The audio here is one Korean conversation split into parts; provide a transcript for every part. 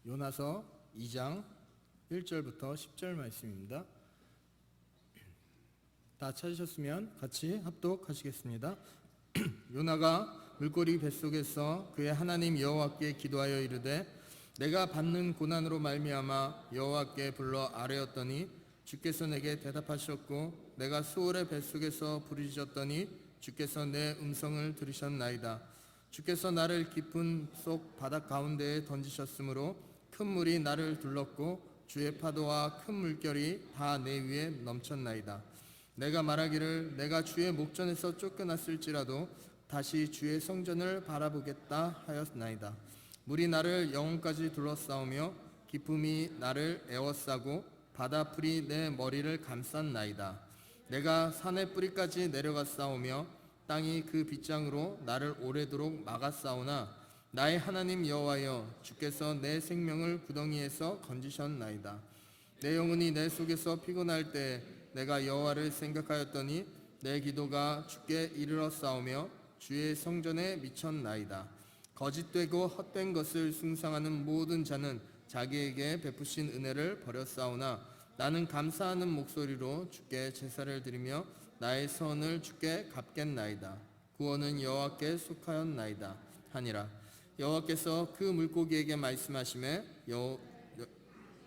요나서 2장 1절부터 10절 말씀입니다. 다 찾으셨으면 같이 합독하시겠습니다. 요나가 물고기 뱃속에서 그의 하나님 여호와께 기도하여 이르되 내가 받는 고난으로 말미암아 여호와께 불러 아뢰었더니 주께서 내게 대답하셨고 내가 수월의 뱃속에서 부르짖었더니 주께서 내 음성을 들으셨나이다. 주께서 나를 깊은 속 바닷 가운데에 던지셨으므로 큰 물이 나를 둘렀고 주의 파도와 큰 물결이 다 내 위에 넘쳤나이다. 내가 말하기를 내가 주의 목전에서 쫓겨났을지라도 다시 주의 성전을 바라보겠다 하였나이다. 물이 나를 영혼까지 둘러싸우며 깊음이 나를 에워싸고 바다풀이 내 머리를 감쌌나이다. 내가 산의 뿌리까지 내려갔사오며 땅이 그 빗장으로 나를 오래도록 막았사오나 나의 하나님 여호와여 주께서 내 생명을 구덩이에서 건지셨나이다. 내 영혼이 내 속에서 피곤할 때 내가 여호와를 생각하였더니 내 기도가 주께 이르렀사오며 주의 성전에 미쳤나이다. 거짓되고 헛된 것을 숭상하는 모든 자는 자기에게 베푸신 은혜를 버렸사오나 나는 감사하는 목소리로 주께 제사를 드리며 나의 선을 주께 갚겠나이다. 구원은 여호와께 속하였나이다 하니라. 여호와께서 그 물고기에게 말씀하시매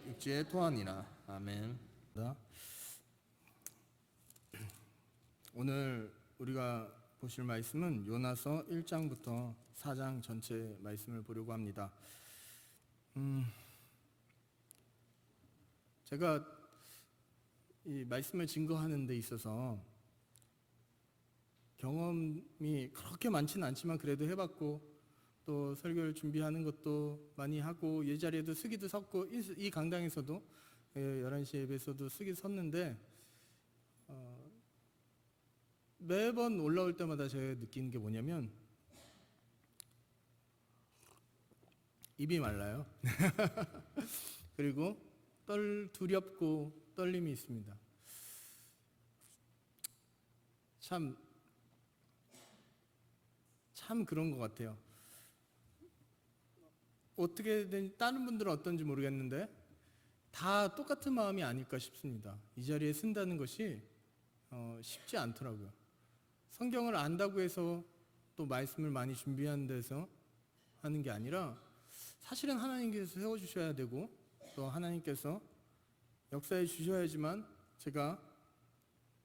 육지에 토하니라. 아멘. 오늘 우리가 보실 말씀은 요나서 1장부터 4장 전체 말씀을 보려고 합니다. 제가 이 말씀을 증거하는 데 있어서 경험이 그렇게 많지는 않지만 그래도 해봤고 또 설교를 준비하는 것도 많이 하고 이 자리에도 쓰기도 섰고 이 강당에서도 11시 예배에서도 쓰기 섰는데 매번 올라올 때마다 제가 느끼는 게 뭐냐면 입이 말라요. 그리고 두렵고 떨림이 있습니다. 참 그런 것 같아요. 어떻게든 다른 분들은 어떤지 모르겠는데 다 똑같은 마음이 아닐까 싶습니다. 이 자리에 쓴다는 것이 쉽지 않더라고요. 성경을 안다고 해서 또 말씀을 많이 준비하는 데서 하는 게 아니라 사실은 하나님께서 세워주셔야 되고 또 하나님께서 역사해 주셔야지만 제가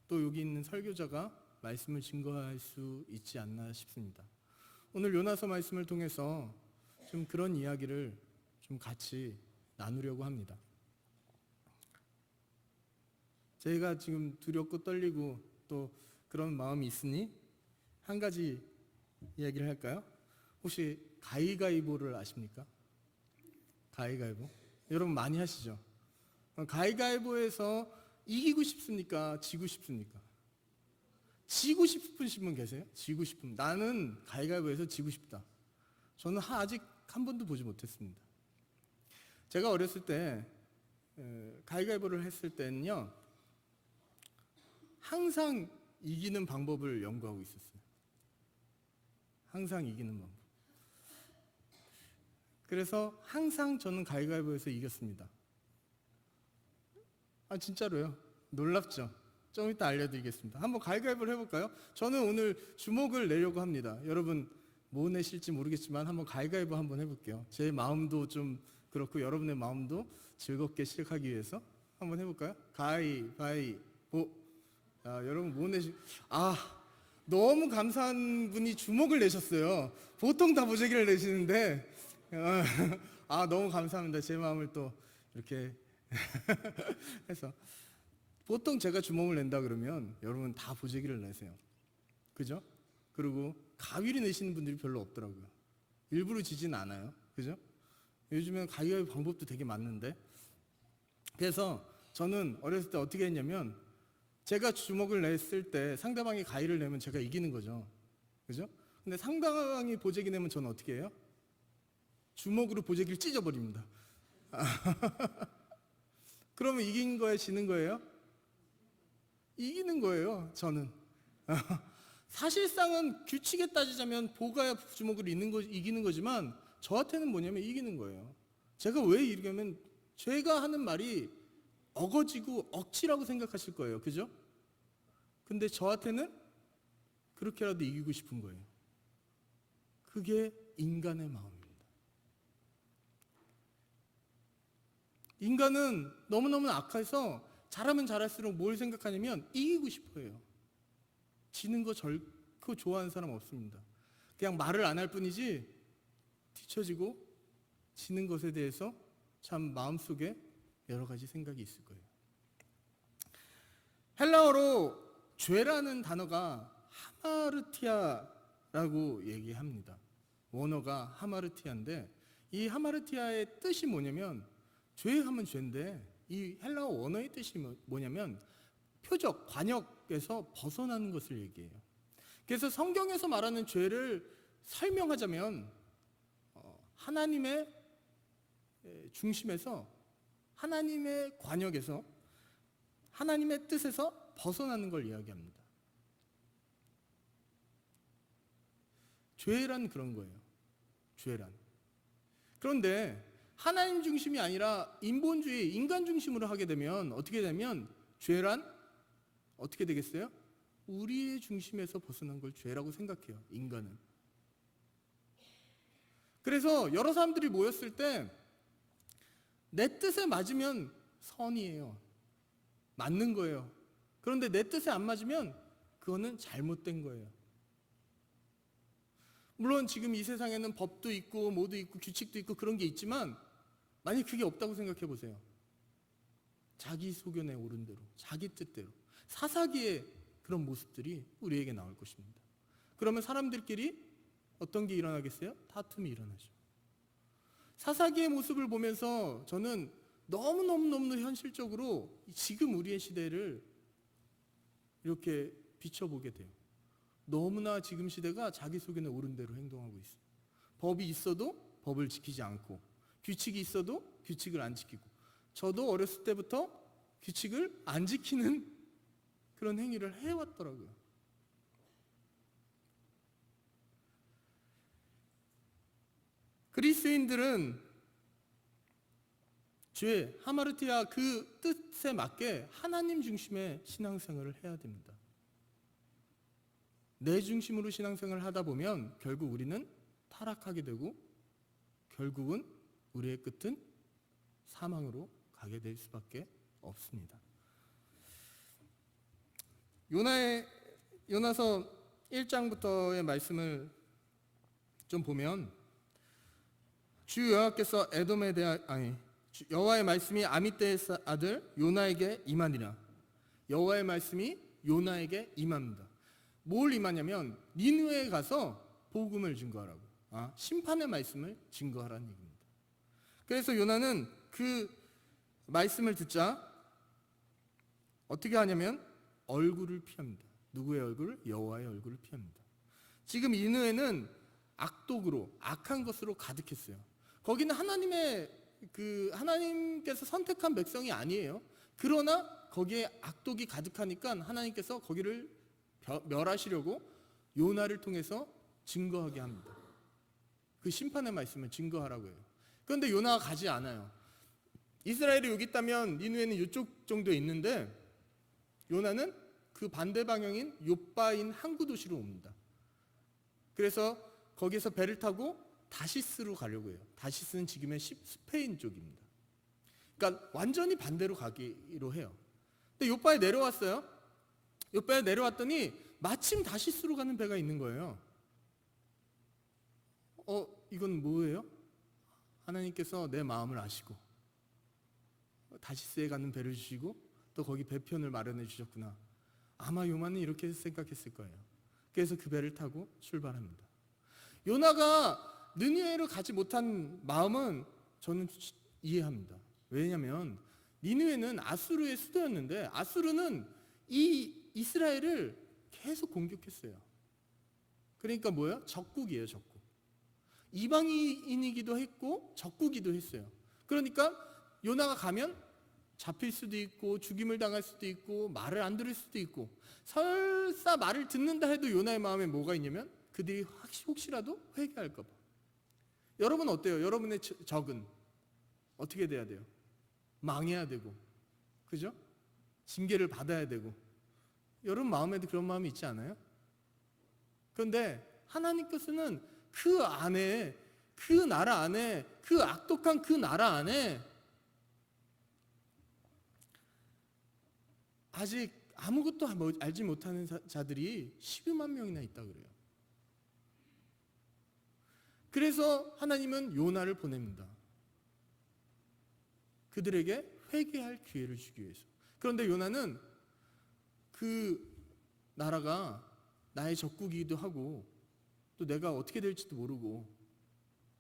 또 여기 있는 설교자가 말씀을 증거할 수 있지 않나 싶습니다. 오늘 요나서 말씀을 통해서 좀 그런 이야기를 좀 같이 나누려고 합니다. 제가 지금 두렵고 떨리고 또 그런 마음이 있으니 한 가지 이야기를 할까요? 혹시 가위가위보를 아십니까? 가위가위보? 여러분 많이 하시죠? 가위가위보에서 이기고 싶습니까? 지고 싶습니까? 지고 싶으신 분 계세요? 지고 싶으면 나는 가위가위보에서 지고 싶다. 저는 아직 한 번도 보지 못했습니다. 제가 어렸을 때 가위가위보를 했을 때는요 항상 이기는 방법을 연구하고 있었어요. 항상 이기는 방법. 그래서 항상 저는 가위가위보에서 이겼습니다. 진짜로요. 놀랍죠? 좀 이따 알려드리겠습니다. 한번 가위가위보를 해볼까요? 저는 오늘 주먹을 내려고 합니다. 여러분 뭐 내실지 모르겠지만 한번 가위가위보 한번 해볼게요. 제 마음도 좀 그렇고 여러분의 마음도 즐겁게 시작하기 위해서 한번 해볼까요? 가위바위보. 여러분 뭐 너무 감사한 분이 주먹을 내셨어요. 보통 다 보재기를 내시는데 너무 감사합니다. 제 마음을 또 이렇게 해서 보통 제가 주먹을 낸다 그러면 여러분 다 보재기를 내세요. 그죠? 그리고 가위를 내시는 분들이 별로 없더라고요. 일부러 지진 않아요. 그죠? 요즘엔 가위바위보 방법도 되게 많은데 그래서 저는 어렸을 때 어떻게 했냐면 제가 주먹을 냈을 때 상대방이 가위를 내면 제가 이기는 거죠. 그죠? 근데 상대방이 보재기 내면 저는 어떻게 해요? 주먹으로 보재기를 찢어버립니다. 그러면 이긴 거예요? 지는 거예요? 이기는 거예요, 저는. 사실상은 규칙에 따지자면 보가 주먹으로 이기는 거지만 저한테는 뭐냐면 이기는 거예요. 제가 왜 이러냐면 제가 하는 말이 어거지고 억지라고 생각하실 거예요. 그죠? 근데 저한테는 그렇게라도 이기고 싶은 거예요. 그게 인간의 마음입니다. 인간은 너무너무 악해서 잘하면 잘할수록 뭘 생각하냐면 이기고 싶어요. 지는 거 결코 좋아하는 사람 없습니다. 그냥 말을 안 할 뿐이지 뒤처지고 지는 것에 대해서 참 마음속에 여러 가지 생각이 있을 거예요. 헬라어로 죄라는 단어가 하마르티아라고 얘기합니다. 원어가 하마르티아인데 이 하마르티아의 뜻이 뭐냐면 죄하면 죄인데 이 헬라어 원어의 뜻이 뭐냐면 표적, 관역에서 벗어나는 것을 얘기해요. 그래서 성경에서 말하는 죄를 설명하자면 하나님의 중심에서 하나님의 관역에서 하나님의 뜻에서 벗어나는 걸 이야기합니다. 죄란 그런 거예요. 죄란. 그런데 하나님 중심이 아니라 인본주의, 인간 중심으로 하게 되면 어떻게 되면 죄란 어떻게 되겠어요? 우리의 중심에서 벗어난 걸 죄라고 생각해요. 인간은. 그래서 여러 사람들이 모였을 때 내 뜻에 맞으면 선이에요. 맞는 거예요. 그런데 내 뜻에 안 맞으면 그거는 잘못된 거예요. 물론 지금 이 세상에는 법도 있고 뭐도 있고 규칙도 있고 그런 게 있지만 만약 그게 없다고 생각해 보세요. 자기 소견에 오른 대로, 자기 뜻대로 사사기의 그런 모습들이 우리에게 나올 것입니다. 그러면 사람들끼리 어떤 게 일어나겠어요? 다툼이 일어나죠. 사사기의 모습을 보면서 저는 너무너무 현실적으로 지금 우리의 시대를 이렇게 비춰보게 돼요. 너무나 지금 시대가 자기 소견에 오른 대로 행동하고 있어요. 법이 있어도 법을 지키지 않고 규칙이 있어도 규칙을 안 지키고 저도 어렸을 때부터 규칙을 안 지키는 그런 행위를 해왔더라고요. 그리스인들은 죄, 하마르티아 그 뜻에 맞게 하나님 중심의 신앙생활을 해야 됩니다. 내 중심으로 신앙생활을 하다 보면 결국 우리는 타락하게 되고 결국은 우리의 끝은 사망으로 가게 될 수밖에 없습니다. 요나서 1장부터의 말씀을 좀 보면 주 여호와께서 에돔에 대한 여호와의 말씀이 아미떼의 아들 요나에게 임하니라. 여호와의 말씀이 요나에게 임합니다. 뭘 임하냐면 니느웨에 가서 복음을 증거하라고. 심판의 말씀을 증거하라는 얘기입니다. 그래서 요나는 그 말씀을 듣자 어떻게 하냐면 얼굴을 피합니다. 누구의 얼굴을? 여호와의 얼굴을 피합니다. 지금 니느웨는 악독으로 악한 것으로 가득했어요. 거기는 하나님께서 선택한 백성이 아니에요. 그러나 거기에 악독이 가득하니까 하나님께서 거기를 멸하시려고 요나를 통해서 증거하게 합니다. 그 심판의 말씀을 증거하라고 해요. 그런데 요나가 가지 않아요. 이스라엘이 여기 있다면 니느웨는 이쪽 정도에 있는데 요나는 그 반대 방향인 욥바인 항구 도시로 옵니다. 그래서 거기에서 배를 타고 다시스로 가려고 해요. 다시스는 지금의 스페인 쪽입니다. 그러니까 완전히 반대로 가기로 해요. 근데 욥바에 내려왔어요. 욥바에 내려왔더니 마침 다시스로 가는 배가 있는 거예요. 이건 뭐예요? 하나님께서 내 마음을 아시고 다시스에 가는 배를 주시고 또 거기 배편을 마련해 주셨구나. 아마 요나는 이렇게 생각했을 거예요. 그래서 그 배를 타고 출발합니다. 요나가 니느웨로 가지 못한 마음은 저는 이해합니다. 왜냐하면 니느웨는 아수르의 수도였는데 아수르는 이 이스라엘을 계속 공격했어요. 그러니까 뭐예요? 적국이에요, 적국. 이방인이기도 했고 적국이기도 했어요. 그러니까 요나가 가면 잡힐 수도 있고 죽임을 당할 수도 있고 말을 안 들을 수도 있고 설사 말을 듣는다 해도 요나의 마음에 뭐가 있냐면 그들이 혹시라도 회개할까 봐. 여러분 어때요? 여러분의 적은 어떻게 돼야 돼요? 망해야 되고, 그죠? 징계를 받아야 되고. 여러분 마음에도 그런 마음이 있지 않아요? 그런데 하나님께서는 그 안에, 그 나라 안에, 그 악독한 그 나라 안에 아직 아무것도 알지 못하는 자들이 12만 명이나 있다 그래요. 그래서 하나님은 요나를 보냅니다. 그들에게 회개할 기회를 주기 위해서. 그런데 요나는 그 나라가 나의 적국이기도 하고 또 내가 어떻게 될지도 모르고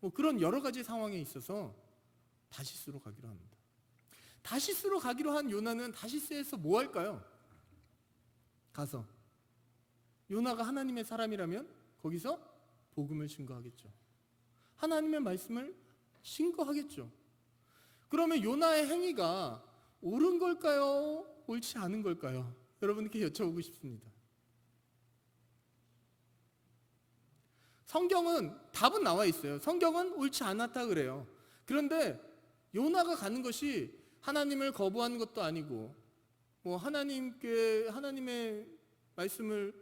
뭐 그런 여러 가지 상황에 있어서 다시스로 가기로 합니다. 다시스로 가기로 한 요나는 다시스에서 뭐 할까요? 가서 요나가 하나님의 사람이라면 거기서 복음을 증거하겠죠. 하나님의 말씀을 증거하겠죠. 그러면 요나의 행위가 옳은 걸까요? 옳지 않은 걸까요? 여러분께 여쭤보고 싶습니다. 성경은 답은 나와 있어요. 성경은 옳지 않았다 그래요. 그런데 요나가 가는 것이 하나님을 거부하는 것도 아니고 뭐 하나님의 말씀을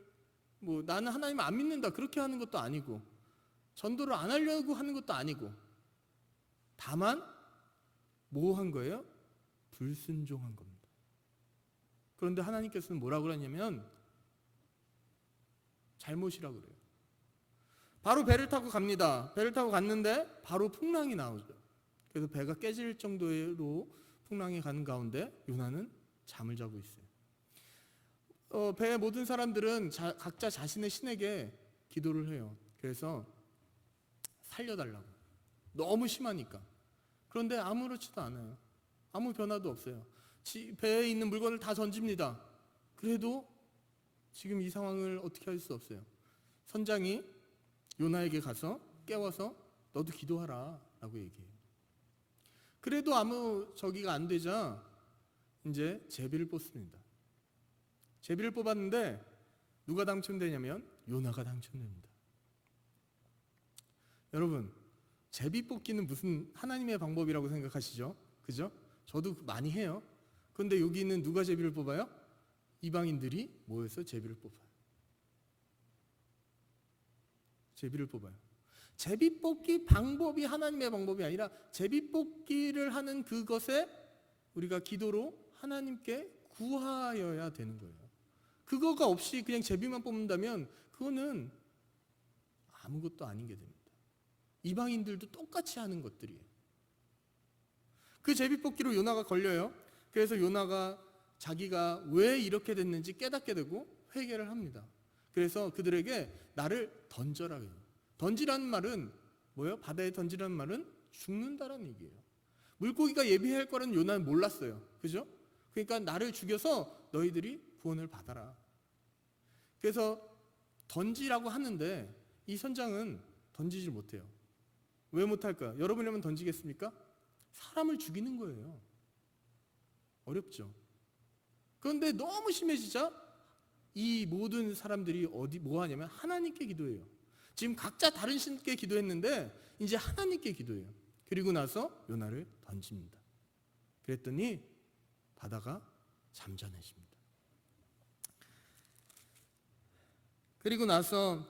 뭐 나는 하나님을 안 믿는다 그렇게 하는 것도 아니고 전도를 안 하려고 하는 것도 아니고 다만 뭐 한 거예요? 불순종한 겁니다. 그런데 하나님께서는 뭐라고 그러냐면 잘못이라고 그래요. 바로 배를 타고 갑니다. 배를 타고 갔는데 바로 풍랑이 나오죠. 그래서 배가 깨질 정도로 풍랑이 가는 가운데 요나는 잠을 자고 있어요. 배의 모든 사람들은 각자 자신의 신에게 기도를 해요. 그래서 살려달라고. 너무 심하니까. 그런데 아무렇지도 않아요. 아무 변화도 없어요. 배에 있는 물건을 다 던집니다. 그래도 지금 이 상황을 어떻게 할 수 없어요. 선장이 요나에게 가서 깨워서 너도 기도하라 라고 얘기해요. 그래도 아무 저기가 안 되자 이제 제비를 뽑습니다. 제비를 뽑았는데 누가 당첨되냐면 요나가 당첨됩니다. 여러분 제비 뽑기는 무슨 하나님의 방법이라고 생각하시죠? 그죠? 저도 많이 해요. 그런데 여기는 누가 제비를 뽑아요? 이방인들이 모여서 제비를 뽑아요. 제비를 뽑아요. 제비 뽑기 방법이 하나님의 방법이 아니라 제비 뽑기를 하는 그것에 우리가 기도로 하나님께 구하여야 되는 거예요. 그거가 없이 그냥 제비만 뽑는다면 그거는 아무것도 아닌 게 됩니다. 이방인들도 똑같이 하는 것들이에요. 그 제비 뽑기로 요나가 걸려요. 그래서 요나가 자기가 왜 이렇게 됐는지 깨닫게 되고 회개를 합니다. 그래서 그들에게 나를 던져라 해요. 던지라는 말은 뭐예요? 바다에 던지라는 말은 죽는다라는 얘기예요. 물고기가 예비할 거라는 요나는 몰랐어요. 그죠? 그러니까 나를 죽여서 너희들이 구원을 받아라. 그래서 던지라고 하는데 이 선장은 던지질 못해요. 왜 못할까요? 여러분이라면 던지겠습니까? 사람을 죽이는 거예요. 어렵죠. 그런데 너무 심해지자 이 모든 사람들이 뭐 하냐면 하나님께 기도해요. 지금 각자 다른 신께 기도했는데 이제 하나님께 기도해요. 그리고 나서 요나를 던집니다. 그랬더니 바다가 잠잠해집니다. 그리고 나서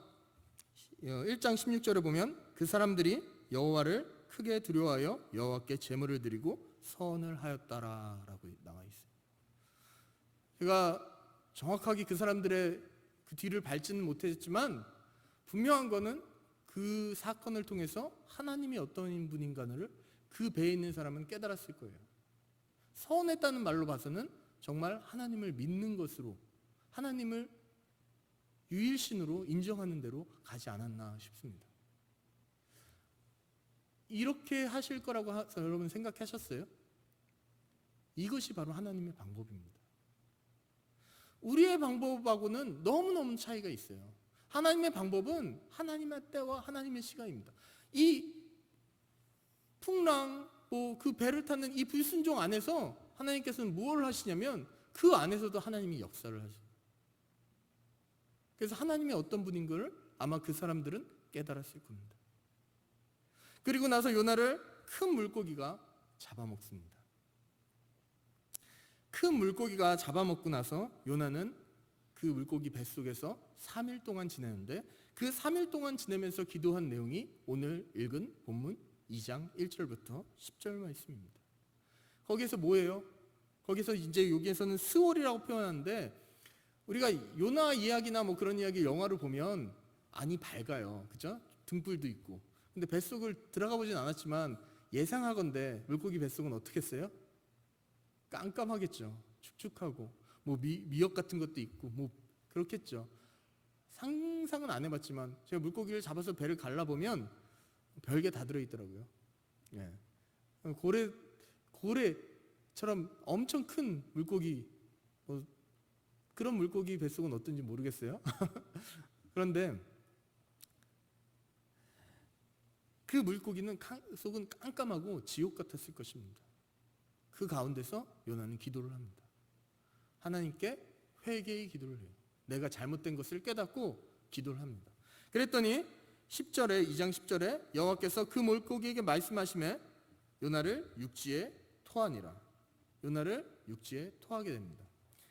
1장 16절에 보면 그 사람들이 여호와를 크게 두려워하여 여호와께 제물을 드리고 선을 하였다라고 나와 있어요. 제가 정확하게 그 사람들의 그 뒤를 밟지는 못했지만 분명한 거는 그 사건을 통해서 하나님이 어떤 분인가를 그 배에 있는 사람은 깨달았을 거예요. 선했다는 말로 봐서는 정말 하나님을 믿는 것으로 하나님을 유일신으로 인정하는 대로 가지 않았나 싶습니다. 이렇게 하실 거라고 여러분 생각하셨어요? 이것이 바로 하나님의 방법입니다. 우리의 방법하고는 너무너무 차이가 있어요. 하나님의 방법은 하나님의 때와 하나님의 시간입니다. 이 풍랑, 그 배를 타는 이 불순종 안에서 하나님께서는 무엇을 하시냐면 그 안에서도 하나님이 역사를 하셔요. 그래서 하나님이 어떤 분인 걸 아마 그 사람들은 깨달았을 겁니다. 그리고 나서 요나를 큰 물고기가 잡아먹습니다. 큰 물고기가 잡아먹고 나서 요나는 그 물고기 뱃속에서 3일 동안 지내는데, 그 3일 동안 지내면서 기도한 내용이 오늘 읽은 본문 2장 1절부터 10절 말씀입니다. 거기에서 뭐예요? 거기서 이제 여기에서는 스월이라고 표현하는데, 우리가 요나 이야기나 뭐 그런 이야기 영화를 보면 안이 밝아요. 그죠? 등불도 있고. 근데 뱃속을 들어가 보진 않았지만 예상하건대 물고기 뱃속은 어떻겠어요? 깜깜하겠죠. 축축하고 뭐 미역 같은 것도 있고 뭐 그렇겠죠. 상상은 안 해봤지만 제가 물고기를 잡아서 배를 갈라보면 별게 다 들어있더라고요. 예. 고래처럼 엄청 큰 물고기, 뭐 그런 물고기 뱃속은 어떤지 모르겠어요. 그런데 그 물고기는 속은 깜깜하고 지옥 같았을 것입니다. 그 가운데서 요나는 기도를 합니다. 하나님께 회개의 기도를 해요. 내가 잘못된 것을 깨닫고 기도를 합니다. 그랬더니 10절에 2장 10절에 여호와께서 그 물고기에게 말씀하시매 요나를 육지에 토하니라. 요나를 육지에 토하게 됩니다.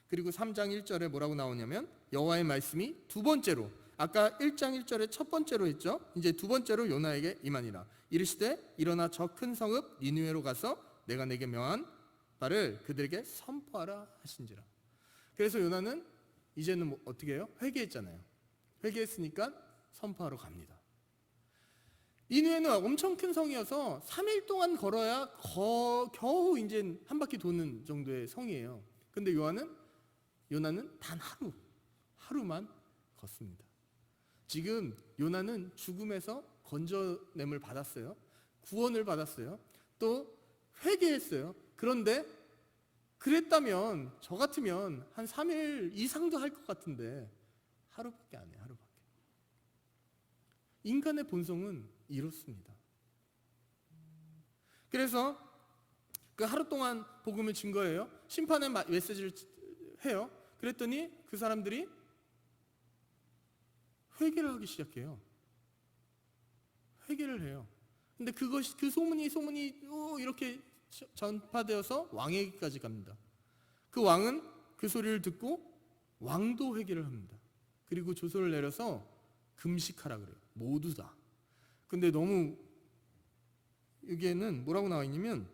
그리고 3장 1절에 뭐라고 나오냐면 여호와의 말씀이 두 번째로, 아까 1장 1절에 첫 번째로 했죠. 이제 두 번째로 요나에게 임하니라. 이르시되 일어나 저 큰 성읍 니느웨로 가서 내가 내게 명한 바를 그들에게 선포하라 하신지라. 그래서 요나는 이제는 뭐 어떻게 해요? 회개했잖아요. 회개했으니까 선포하러 갑니다. 니느웨는 엄청 큰 성이어서 3일 동안 걸어야 겨우 이제 한 바퀴 도는 정도의 성이에요. 근데 요나는 단 하루만 걷습니다. 지금 요나는 죽음에서 건져냄을 받았어요. 구원을 받았어요. 또 회개했어요. 그런데 그랬다면 저 같으면 한 3일 이상도 할 것 같은데 하루밖에 안 해요. 하루밖에. 인간의 본성은 이렇습니다. 그래서 그 하루 동안 복음을 준 거예요. 심판의 메시지를 해요. 그랬더니 그 사람들이 회개를 하기 시작해요. 회개를 해요. 근데 그 소문이 이렇게 전파되어서 왕에게까지 갑니다. 그 왕은 그 소리를 듣고 왕도 회개를 합니다. 그리고 조서를 내려서 금식하라 그래요. 모두 다. 근데 너무 여기에는 뭐라고 나와 있냐면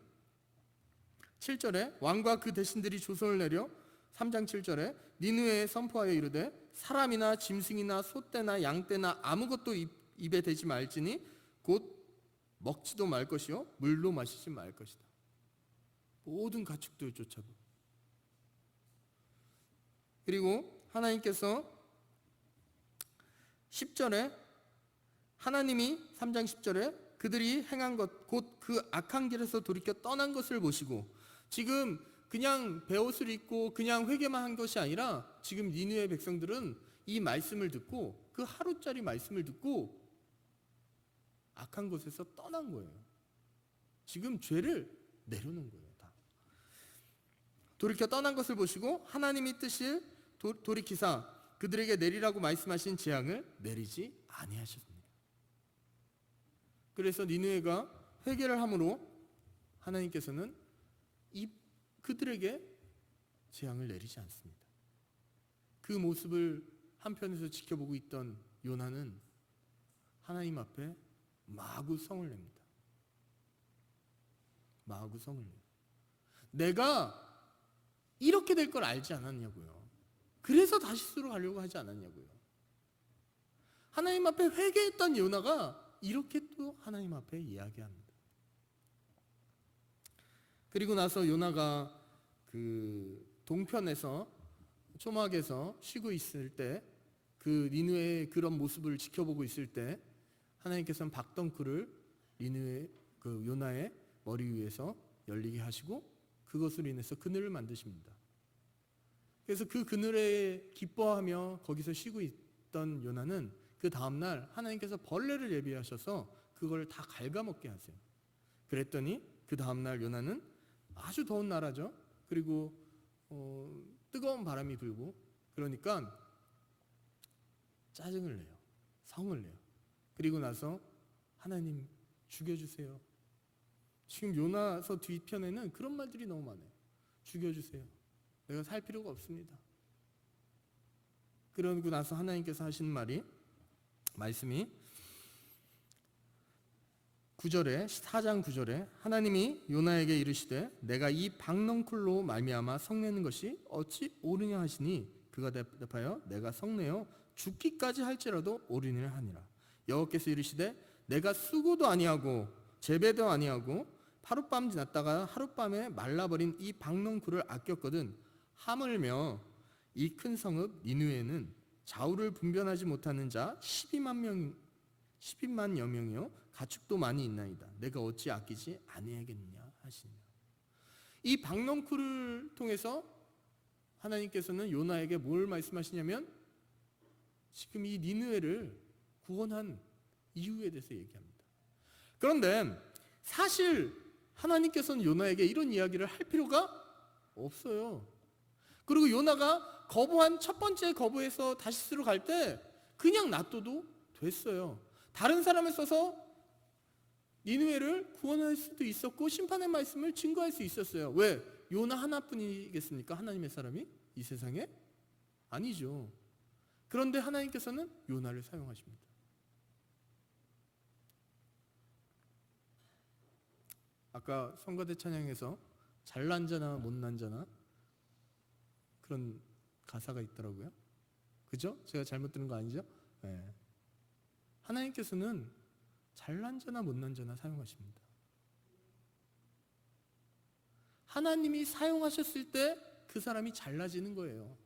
7절에 왕과 그 대신들이 조서를 내려 3장 7절에 니느웨에 선포하여 이르되 사람이나 짐승이나 소떼나 양떼나 아무것도 입에 대지 말지니 곧 먹지도 말 것이요 물도 마시지 말 것이다. 모든 가축들 쫓아도. 그리고 하나님께서 10절에 하나님이 3장 10절에 그들이 행한 것 곧 그 악한 길에서 돌이켜 떠난 것을 보시고, 지금 그냥 베옷을 입고 그냥 회개만 한 것이 아니라 지금 니느웨 백성들은 이 말씀을 듣고 그 하루짜리 말씀을 듣고 악한 곳에서 떠난 거예요. 지금 죄를 내려놓은 거예요. 다 돌이켜 떠난 것을 보시고 하나님이 뜻을 돌이키사 그들에게 내리라고 말씀하신 재앙을 내리지 아니하셨습니다. 그래서 니느웨가 회개를 함으로 하나님께서는 그들에게 재앙을 내리지 않습니다. 그 모습을 한편에서 지켜보고 있던 요나는 하나님 앞에 마구 성을 냅니다. 마구 성을 내요. 내가 이렇게 될 걸 알지 않았냐고요. 그래서 다시스로 가려고 하지 않았냐고요. 하나님 앞에 회개했던 요나가 이렇게 또 하나님 앞에 이야기합니다. 그리고 나서 요나가 그 동편에서 초막에서 쉬고 있을 때, 그 니느웨의 그런 모습을 지켜보고 있을 때 하나님께서는 박덩쿨을 니느웨 그 요나의 머리 위에서 열리게 하시고 그것으로 인해서 그늘을 만드십니다. 그래서 그 그늘에 기뻐하며 거기서 쉬고 있던 요나는 그 다음날 하나님께서 벌레를 예비하셔서 그걸 다 갉아먹게 하세요. 그랬더니 그 다음날 요나는 아주 더운 나라죠. 그리고 뜨거운 바람이 불고 그러니까 짜증을 내요. 성을 내요. 그리고 나서 하나님 죽여주세요. 지금 요나서 뒤편에는 그런 말들이 너무 많아요. 죽여주세요. 내가 살 필요가 없습니다. 그러고 나서 하나님께서 하신 말씀이 9절에 4장 9절에 하나님이 요나에게 이르시되 내가 이 박넝쿨로 말미암아 성내는 것이 어찌 옳으냐 하시니 그가 대답하여 내가 성내어 죽기까지 할지라도 옳으니라 하니라. 여호와께서 이르시되 내가 수고도 아니하고 재배도 아니하고 하룻밤 지났다가 하룻밤에 말라버린 이 박넝쿨을 아꼈거든 하물며 이 큰 성읍 니느웨는 좌우를 분별하지 못하는 자 12만여 명이요 가축도 많이 있나이다. 내가 어찌 아끼지 아니하겠느냐 하시니라. 이 박넝쿨을 통해서 하나님께서는 요나에게 뭘 말씀하시냐면 지금 이 니느웨를 구원한 이유에 대해서 얘기합니다. 그런데 사실 하나님께서는 요나에게 이런 이야기를 할 필요가 없어요. 그리고 요나가 거부한 첫 번째 거부에서 다시스로 갈 때 그냥 놔둬도 됐어요. 다른 사람을 써서 니느웨를 구원할 수도 있었고 심판의 말씀을 증거할 수 있었어요. 왜? 요나 하나뿐이겠습니까? 하나님의 사람이 이 세상에? 아니죠. 그런데 하나님께서는 요나를 사용하십니다. 아까 성가대 찬양에서 잘난 자나 못난 자나 그런 가사가 있더라고요. 그죠? 제가 잘못 들은 거 아니죠? 네. 하나님께서는 잘난 자나 못난 자나 사용하십니다. 하나님이 사용하셨을 때 그 사람이 잘나지는 거예요.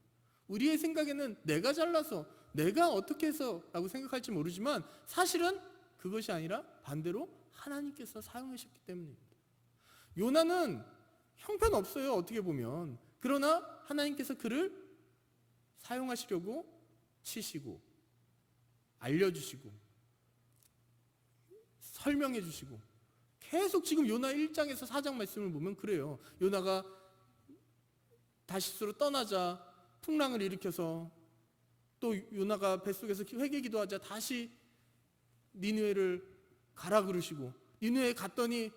우리의 생각에는 내가 잘나서 내가 어떻게 해서 라고 생각할지 모르지만 사실은 그것이 아니라 반대로 하나님께서 사용하셨기 때문입니다. 요나는 형편없어요. 어떻게 보면. 그러나 하나님께서 그를 사용하시려고 치시고 알려주시고 설명해 주시고 계속 지금 요나 1장에서 4장 말씀을 보면 그래요. 요나가 다시스로 떠나자 풍랑을 일으켜서 또 요나가 뱃속에서 회개 기도하자 다시 니느웨를 가라 그러시고 니느웨에 갔더니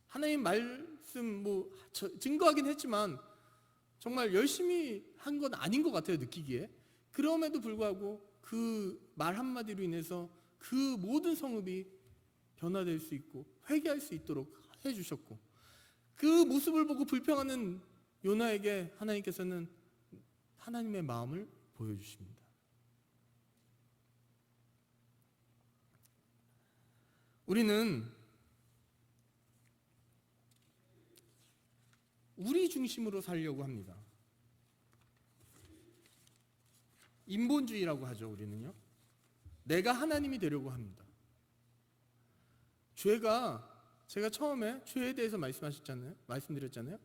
하나님 말씀 증거하긴 했지만 정말 열심히 한 건 아닌 것 같아요. 느끼기에. 그럼에도 불구하고 그 말 한마디로 인해서 그 모든 성읍이 변화될 수 있고 회개할 수 있도록 해주셨고 그 모습을 보고 불평하는 요나에게 하나님께서는 하나님의 마음을 보여주십니다. 우리는 우리 중심으로 살려고 합니다. 인본주의라고 하죠. 우리는요. 내가 하나님이 되려고 합니다. 제가 처음에 죄에 대해서 말씀드렸잖아요.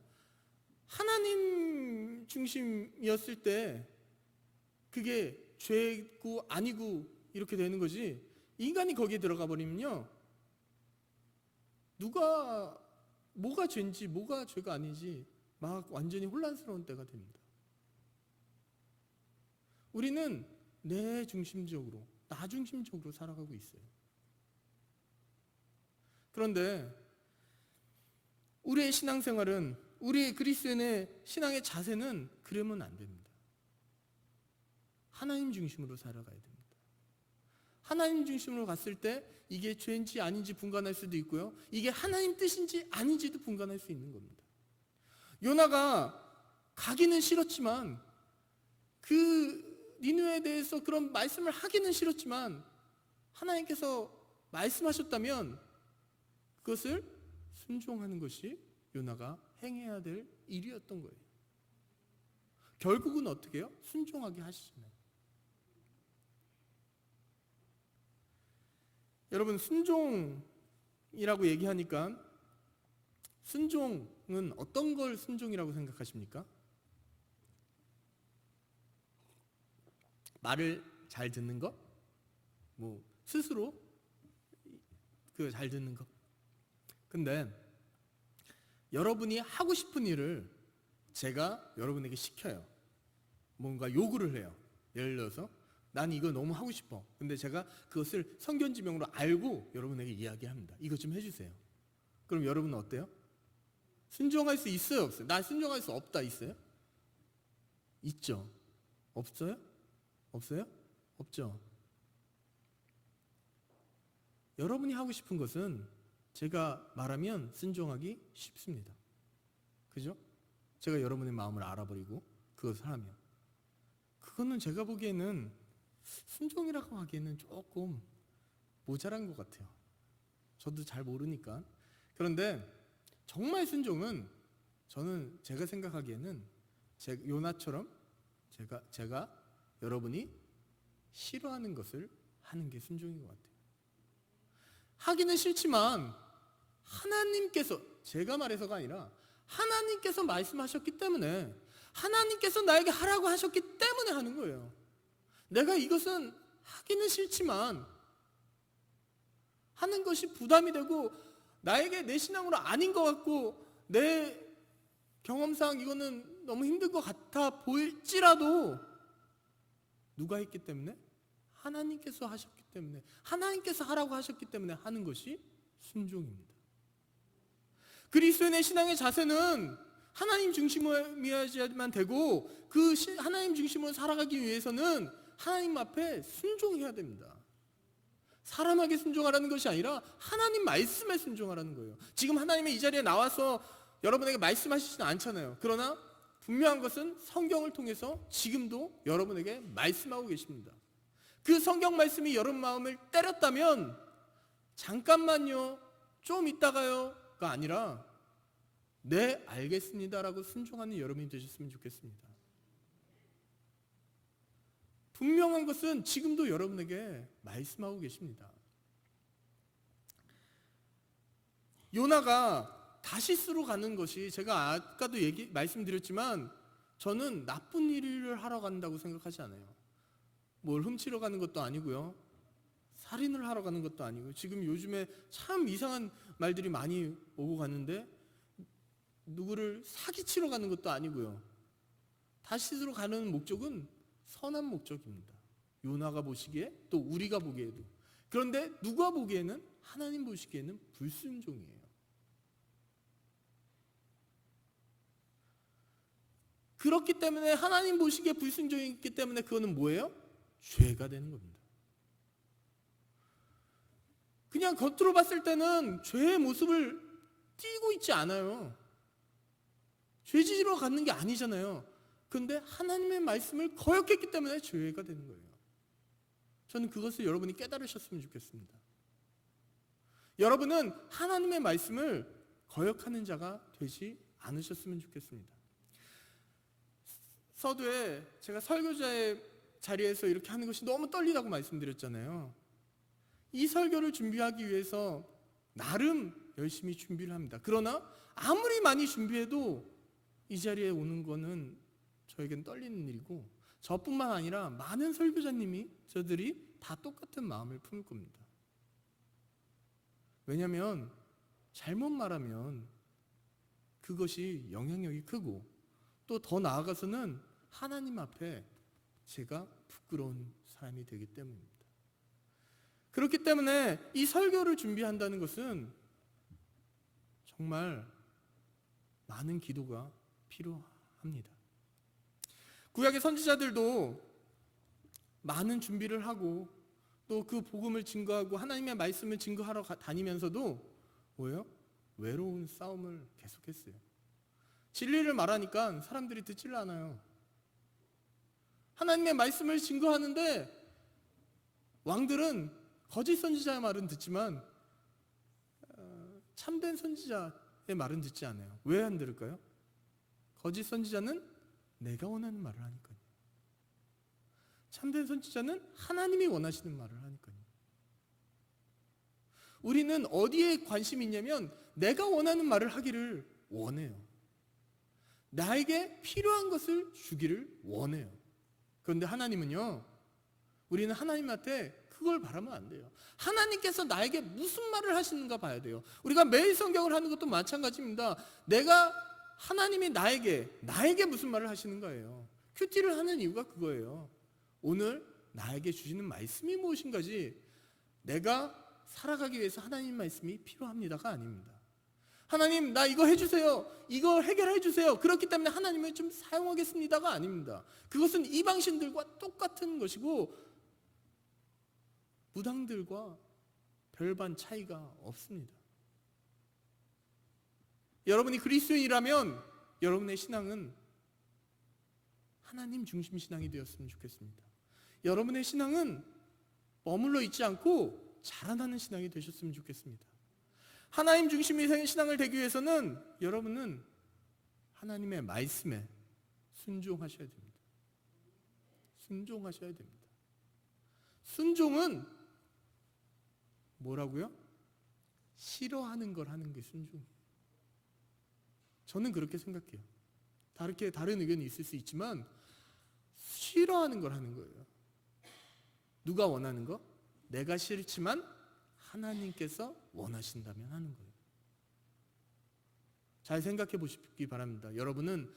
하나님 중심이었을 때 그게 죄고 아니고 이렇게 되는 거지 인간이 거기에 들어가 버리면요. 뭐가 죄인지 뭐가 죄가 아닌지 막 완전히 혼란스러운 때가 됩니다. 우리는 내 중심적으로 나 중심적으로 살아가고 있어요. 그런데 우리의 신앙생활은 우리의 그리스도인의 신앙의 자세는 그러면 안 됩니다. 하나님 중심으로 살아가야 됩니다. 하나님 중심으로 갔을 때 이게 죄인지 아닌지 분간할 수도 있고요. 이게 하나님 뜻인지 아닌지도 분간할 수 있는 겁니다. 요나가 가기는 싫었지만 그 니느웨에 대해서 그런 말씀을 하기는 싫었지만 하나님께서 말씀하셨다면 그것을 순종하는 것이 요나가 행해야 될 일이었던 거예요. 결국은 어떻게 해요? 순종하게 하시잖아요. 여러분 순종이라고 얘기하니까 순종은 어떤 걸 순종이라고 생각하십니까? 말을 잘 듣는 거? 스스로 잘 듣는 거. 근데 여러분이 하고 싶은 일을 제가 여러분에게 시켜요. 뭔가 요구를 해요. 예를 들어서 난 이거 너무 하고 싶어. 근데 제가 그것을 성견지명으로 알고 여러분에게 이야기합니다. 이것 좀 해주세요. 그럼 여러분은 어때요? 순종할 수 있어요, 없어요? 나 순종할 수 없다, 있어요? 있죠. 없어요? 없어요? 없죠. 여러분이 하고 싶은 것은 제가 말하면 순종하기 쉽습니다. 그죠? 제가 여러분의 마음을 알아버리고 그것을 하면, 그거는 제가 보기에는 순종이라고 하기에는 조금 모자란 것 같아요. 저도 잘 모르니까. 그런데 정말 순종은, 저는 제가 생각하기에는 요나처럼 제가 여러분이 싫어하는 것을 하는 게 순종인 것 같아요. 하기는 싫지만 하나님께서, 제가 말해서가 아니라 하나님께서 말씀하셨기 때문에, 하나님께서 나에게 하라고 하셨기 때문에 하는 거예요. 내가 이것은 하기는 싫지만 하는 것이 부담이 되고 나에게 내 신앙으로 아닌 것 같고 내 경험상 이거는 너무 힘들 것 같아 보일지라도, 누가 했기 때문에? 하나님께서 하셨기 때문에, 하나님께서 하라고 하셨기 때문에 하는 것이 순종입니다. 그리스도인의 신앙의 자세는 하나님 중심이어야만 되고, 그 하나님 중심으로 살아가기 위해서는 하나님 앞에 순종해야 됩니다. 사람에게 순종하라는 것이 아니라 하나님 말씀에 순종하라는 거예요. 지금 하나님의 이 자리에 나와서 여러분에게 말씀하시지는 않잖아요. 그러나 분명한 것은 성경을 통해서 지금도 여러분에게 말씀하고 계십니다. 그 성경 말씀이 여러분 마음을 때렸다면 잠깐만요, 좀 있다가요가 아니라 네, 알겠습니다라고 순종하는 여러분이 되셨으면 좋겠습니다. 분명한 것은 지금도 여러분에게 말씀하고 계십니다. 요나가 다시스로 가는 것이, 제가 아까도 말씀드렸지만 저는 나쁜 일을 하러 간다고 생각하지 않아요. 뭘 훔치러 가는 것도 아니고요, 살인을 하러 가는 것도 아니고, 지금 요즘에 참 이상한 말들이 많이 오고 가는데 누구를 사기치러 가는 것도 아니고요. 다시스로 가는 목적은 선한 목적입니다. 요나가 보시기에, 또 우리가 보기에도. 그런데 누가 보기에는, 하나님 보시기에는 불순종이에요. 그렇기 때문에, 하나님 보시기에 불순종이기 때문에 그거는 뭐예요? 죄가 되는 겁니다. 그냥 겉으로 봤을 때는 죄의 모습을 띠고 있지 않아요. 죄지으러 가는 게 아니잖아요. 그런데 하나님의 말씀을 거역했기 때문에 죄가 되는 거예요. 저는 그것을 여러분이 깨달으셨으면 좋겠습니다. 여러분은 하나님의 말씀을 거역하는 자가 되지 않으셨으면 좋겠습니다. 서두에 제가 설교자의 자리에서 이렇게 하는 것이 너무 떨리다고 말씀드렸잖아요. 이 설교를 준비하기 위해서 나름 열심히 준비를 합니다. 그러나 아무리 많이 준비해도 이 자리에 오는 거는 저에겐 떨리는 일이고, 저뿐만 아니라 많은 설교자님이, 저들이 다 똑같은 마음을 품을 겁니다. 왜냐하면 잘못 말하면 그것이 영향력이 크고, 또 더 나아가서는 하나님 앞에 제가 부끄러운 사람이 되기 때문입니다. 그렇기 때문에 이 설교를 준비한다는 것은 정말 많은 기도가 필요합니다. 구약의 선지자들도 많은 준비를 하고, 또 그 복음을 증거하고 하나님의 말씀을 증거하러 다니면서도 뭐예요? 외로운 싸움을 계속했어요. 진리를 말하니까 사람들이 듣지를 않아요. 하나님의 말씀을 증거하는데 왕들은 거짓 선지자의 말은 듣지만 참된 선지자의 말은 듣지 않아요. 왜 안 들을까요? 거짓 선지자는 내가 원하는 말을 하니까요. 참된 선지자는 하나님이 원하시는 말을 하니까요. 우리는 어디에 관심이 있냐면 내가 원하는 말을 하기를 원해요. 나에게 필요한 것을 주기를 원해요. 그런데 하나님은요, 우리는 하나님한테 그걸 바라면 안 돼요. 하나님께서 나에게 무슨 말을 하시는가 봐야 돼요. 우리가 매일 성경을 하는 것도 마찬가지입니다. 하나님이 나에게 무슨 말을 하시는 거예요. 큐티를 하는 이유가 그거예요. 오늘 나에게 주시는 말씀이 무엇인가지, 내가 살아가기 위해서 하나님 말씀이 필요합니다가 아닙니다. 하나님 나 이거 해주세요. 이거 해결해 주세요. 그렇기 때문에 하나님을 좀 사용하겠습니다가 아닙니다. 그것은 이방신들과 똑같은 것이고 무당들과 별반 차이가 없습니다. 여러분이 그리스도인이라면 여러분의 신앙은 하나님 중심 신앙이 되었으면 좋겠습니다. 여러분의 신앙은 머물러 있지 않고 자라나는 신앙이 되셨으면 좋겠습니다. 하나님 중심의 신앙을 되기 위해서는 여러분은 하나님의 말씀에 순종하셔야 됩니다. 순종하셔야 됩니다. 순종은 뭐라고요? 싫어하는 걸 하는 게 순종이에요. 저는 그렇게 생각해요. 다른 의견이 있을 수 있지만 싫어하는 걸 하는 거예요. 누가 원하는 거? 내가 싫지만 하나님께서 원하신다면 하는 거예요. 잘 생각해 보시기 바랍니다. 여러분은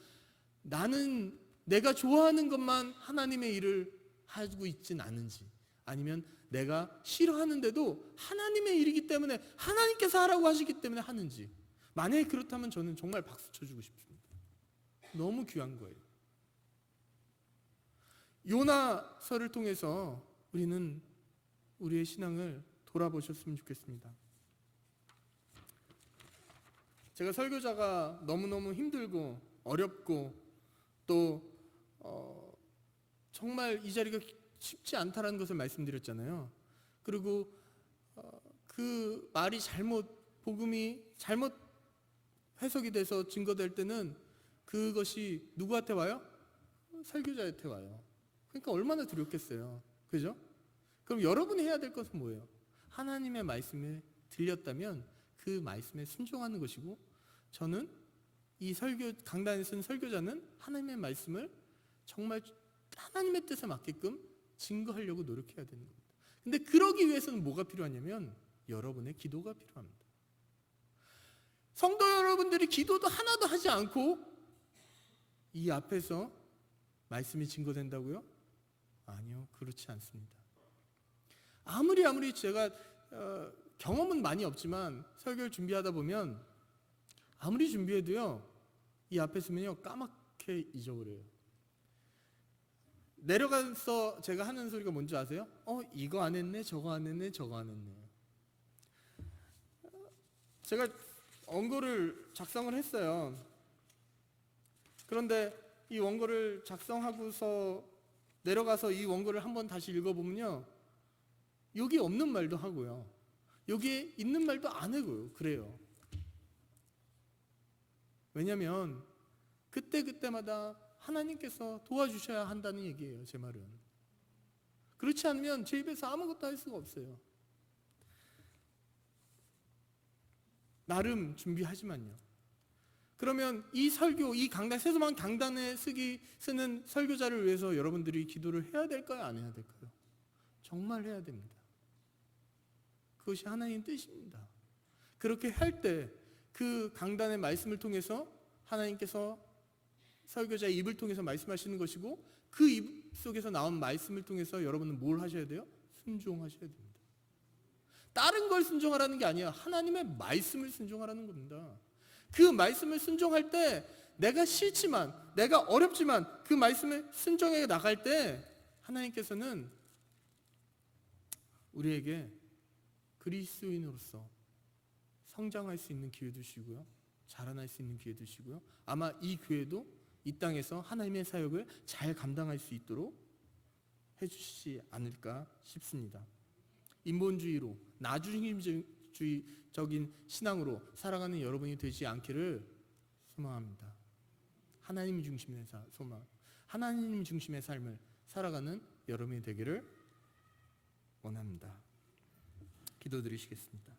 나는 내가 좋아하는 것만 하나님의 일을 하고 있진 않은지, 아니면 내가 싫어하는데도 하나님의 일이기 때문에 하나님께서 하라고 하시기 때문에 하는지, 만약에 그렇다면 저는 정말 박수 쳐주고 싶습니다. 너무 귀한 거예요. 요나서를 통해서 우리는 우리의 신앙을 돌아보셨으면 좋겠습니다. 제가 설교자가 너무너무 힘들고 어렵고 또 정말 이 자리가 쉽지 않다라는 것을 말씀드렸잖아요. 그리고 그 말이 복음이 잘못 해석이 돼서 증거될 때는 그것이 누구한테 와요? 설교자한테 와요. 그러니까 얼마나 두렵겠어요. 그죠? 그럼 여러분이 해야 될 것은 뭐예요? 하나님의 말씀에 들렸다면 그 말씀에 순종하는 것이고, 저는 이 강단에 쓴 설교자는 하나님의 말씀을 정말 하나님의 뜻에 맞게끔 증거하려고 노력해야 되는 겁니다. 근데 그러기 위해서는 뭐가 필요하냐면 여러분의 기도가 필요합니다. 성도 여러분들이 기도도 하나도 하지 않고 이 앞에서 말씀이 증거된다고요? 아니요, 그렇지 않습니다. 아무리 제가 경험은 많이 없지만 설교를 준비하다 보면 아무리 준비해도요, 이 앞에 서면요 까맣게 잊어버려요. 내려가서 제가 하는 소리가 뭔지 아세요? 이거 안 했네, 저거 안 했네, 저거 안 했네. 제가 원고를 작성을 했어요. 그런데 이 원고를 작성하고서 내려가서 이 원고를 한번 다시 읽어보면요, 여기 없는 말도 하고요, 여기에 있는 말도 안 하고요. 그래요. 왜냐하면 그때마다 하나님께서 도와주셔야 한다는 얘기예요. 제 말은. 그렇지 않으면 제 입에서 아무것도 할 수가 없어요. 나름 준비하지만요. 그러면 이 설교, 이 강단, 세수만 강단에 쓰는 설교자를 위해서 여러분들이 기도를 해야 될까요? 안 해야 될까요? 정말 해야 됩니다. 그것이 하나님의 뜻입니다. 그렇게 할 때 그 강단의 말씀을 통해서 하나님께서 설교자의 입을 통해서 말씀하시는 것이고, 그 입 속에서 나온 말씀을 통해서 여러분은 뭘 하셔야 돼요? 순종하셔야 됩니다. 다른 걸 순종하라는 게 아니야. 하나님의 말씀을 순종하라는 겁니다. 그 말씀을 순종할 때 내가 싫지만, 내가 어렵지만 그 말씀을 순종해 나갈 때 하나님께서는 우리에게 그리스도인으로서 성장할 수 있는 기회 주시고요, 자라날 수 있는 기회 주시고요, 아마 이 교회도 이 땅에서 하나님의 사역을 잘 감당할 수 있도록 해주시지 않을까 싶습니다. 인본주의로, 나중심주의적인 신앙으로 살아가는 여러분이 되지 않기를 소망합니다. 하나님 중심의 소망, 하나님 중심의 삶을 살아가는 여러분이 되기를 원합니다. 기도드리시겠습니다.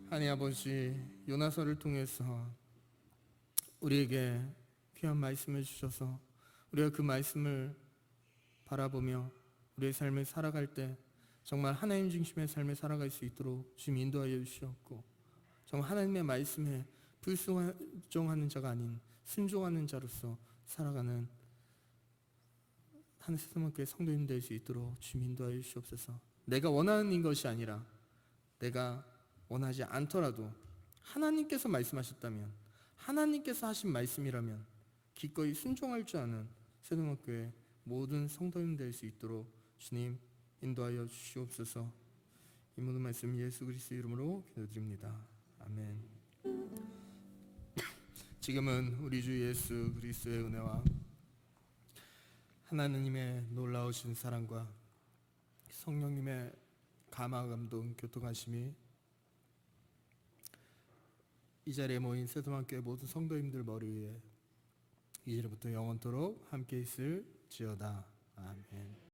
하나님 아버지, 요나서를 통해서 우리에게 귀한 말씀을 주셔서 우리가 그 말씀을 바라보며 우리의 삶을 살아갈 때 정말 하나님 중심의 삶을 살아갈 수 있도록 주님 인도하여 주시옵고, 정말 하나님의 말씀에 불순종하는 자가 아닌 순종하는 자로서 살아가는 하늘 세상교회 성도님 될 수 있도록 주님 인도하여 주시옵소서. 내가 원하는 것이 아니라 내가 원하지 않더라도 하나님께서 말씀하셨다면, 하나님께서 하신 말씀이라면 기꺼이 순종할 줄 아는 세동학교의 모든 성도님 될 수 있도록 주님 인도하여 주시옵소서. 이 모든 말씀 예수 그리스도 이름으로 기도드립니다. 아멘. 지금은 우리 주 예수 그리스도의 은혜와 하나님의 놀라우신 사랑과 성령님의 감화 감동 교통하심이 이 자리에 모인 세도만교회 모든 성도님들 머리 위에 이제부터 영원토록 함께 있을지어다. 아멘.